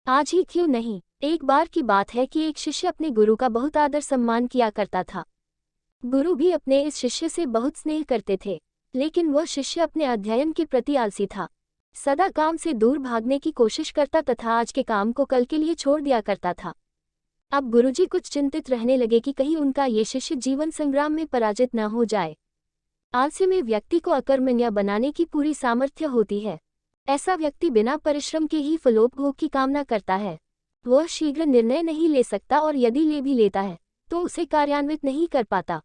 आज ही क्यों नहीं। एक बार की बात है कि एक शिष्य अपने गुरु का बहुत आदर सम्मान किया करता था। गुरु भी अपने इस शिष्य से बहुत स्नेह करते थे, लेकिन वह शिष्य अपने अध्ययन के प्रति आलसी था। सदा काम से दूर भागने की कोशिश करता तथा आज के काम को कल के लिए छोड़ दिया करता था। अब गुरुजी कुछ चिंतित रहने लगे कि कहीं उनका ये शिष्य जीवन संग्राम में पराजित न हो जाए। आलस्य में व्यक्ति को अकर्मण्य बनाने की पूरी सामर्थ्य होती है। ऐसा व्यक्ति बिना परिश्रम के ही फलोपभोग की कामना करता है। वह शीघ्र निर्णय नहीं ले सकता और यदि ले भी लेता है तो उसे कार्यान्वित नहीं कर पाता।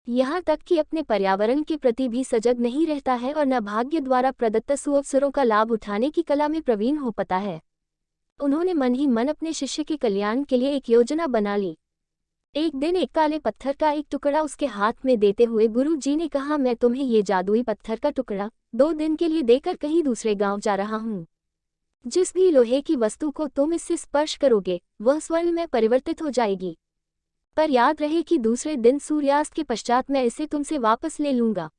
यहाँ तक कि अपने पर्यावरण के प्रति भी सजग नहीं रहता है और न भाग्य द्वारा प्रदत्त सुअवसरों का लाभ उठाने की कला में प्रवीण हो पाता है। उन्होंने मन ही मन अपने शिष्य के कल्याण के लिए एक योजना बना ली। एक दिन एक काले पत्थर का एक टुकड़ा उसके हाथ में देते हुए गुरु जी ने कहा, मैं तुम्हें ये जादुई पत्थर का टुकड़ा 2 दिन के लिए देकर कहीं दूसरे गांव जा रहा हूँ। जिस भी लोहे की वस्तु को तुम इससे स्पर्श करोगे वह स्वर्ण में परिवर्तित हो जाएगी। पर याद रहे कि दूसरे दिन सूर्यास्त के पश्चात मैं इसे तुमसे वापस ले लूंगा।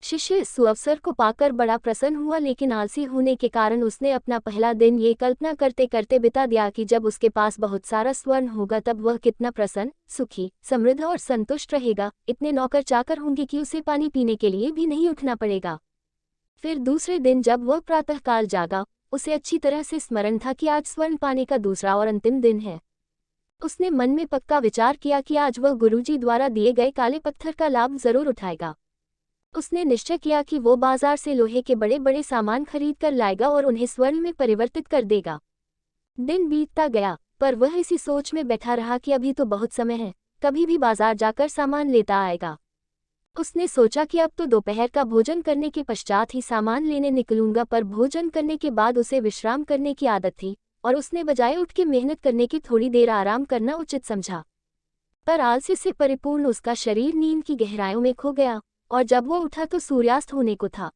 शिष्य इस सुअवसर को पाकर बड़ा प्रसन्न हुआ, लेकिन आलसी होने के कारण उसने अपना पहला दिन ये कल्पना करते करते बिता दिया कि जब उसके पास बहुत सारा स्वर्ण होगा तब वह कितना प्रसन्न, सुखी, समृद्ध और संतुष्ट रहेगा। इतने नौकर चाकर होंगे कि उसे पानी पीने के लिए भी नहीं उठना पड़ेगा। फिर दूसरे दिन जब वह प्रातःकाल जागा, उसे अच्छी तरह से स्मरण था कि आज स्वर्ण पाने का दूसरा और अंतिम दिन है। उसने मन में पक्का विचार किया कि आज वह गुरुजी द्वारा दिए गए काले पत्थर का लाभ जरूर उठाएगा। उसने निश्चय किया कि वो बाजार से लोहे के बड़े बड़े सामान खरीद कर लाएगा और उन्हें स्वर्ण में परिवर्तित कर देगा। दिन बीतता गया, पर वह इसी सोच में बैठा रहा कि अभी तो बहुत समय है, कभी भी बाजार जाकर सामान लेता आएगा। उसने सोचा कि अब तो दोपहर का भोजन करने के पश्चात ही सामान लेने निकलूंगा, पर भोजन करने के बाद उसे विश्राम करने की आदत थी और उसने बजाय उठ के मेहनत करने की थोड़ी देर आराम करना उचित समझा। पर आलस्य से परिपूर्ण उसका शरीर नींद की गहराइयों में खो गया और जब वह उठा तो सूर्यास्त होने को था।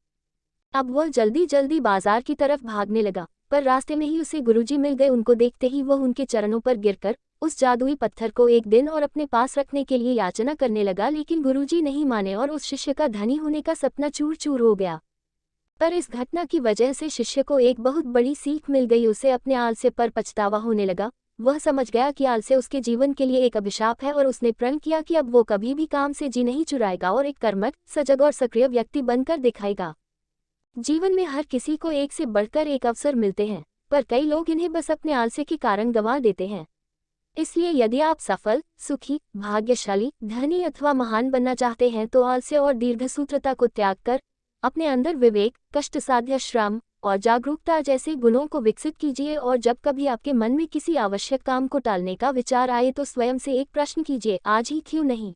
अब वह जल्दी जल्दी बाजार की तरफ भागने लगा, पर रास्ते में ही उसे गुरुजी मिल गए। उनको देखते ही वह उनके चरणों पर गिरकर उस जादुई पत्थर को एक दिन और अपने पास रखने के लिए याचना करने लगा, लेकिन गुरुजी नहीं माने और उस शिष्य का धनी होने का सपना चूर चूर हो गया। पर इस घटना की वजह से शिष्य को एक बहुत बड़ी सीख मिल गई। उसे अपने आलस्य पर पछतावा होने लगा। वह समझ गया कि आलस्य उसके जीवन के लिए एक अभिशाप है और उसने प्रण किया कि अब वो कभी भी काम से जी नहीं चुराएगा और एक कर्मठ, सजग और सक्रिय व्यक्ति बनकर दिखाएगा। जीवन में हर किसी को एक से बढ़कर एक अवसर मिलते हैं, पर कई लोग इन्हें बस अपने आलस्य के कारण गंवा देते हैं। इसलिए यदि आप सफल, सुखी, भाग्यशाली, धनी अथवा महान बनना चाहते हैं तो आलस्य और दीर्घसूत्रता को त्याग कर अपने अंदर विवेक, कष्टसाध्य श्रम और जागरूकता जैसे गुणों को विकसित कीजिए। और जब कभी आपके मन में किसी आवश्यक काम को टालने का विचार आए तो स्वयं से एक प्रश्न कीजिए, आज ही क्यों नहीं।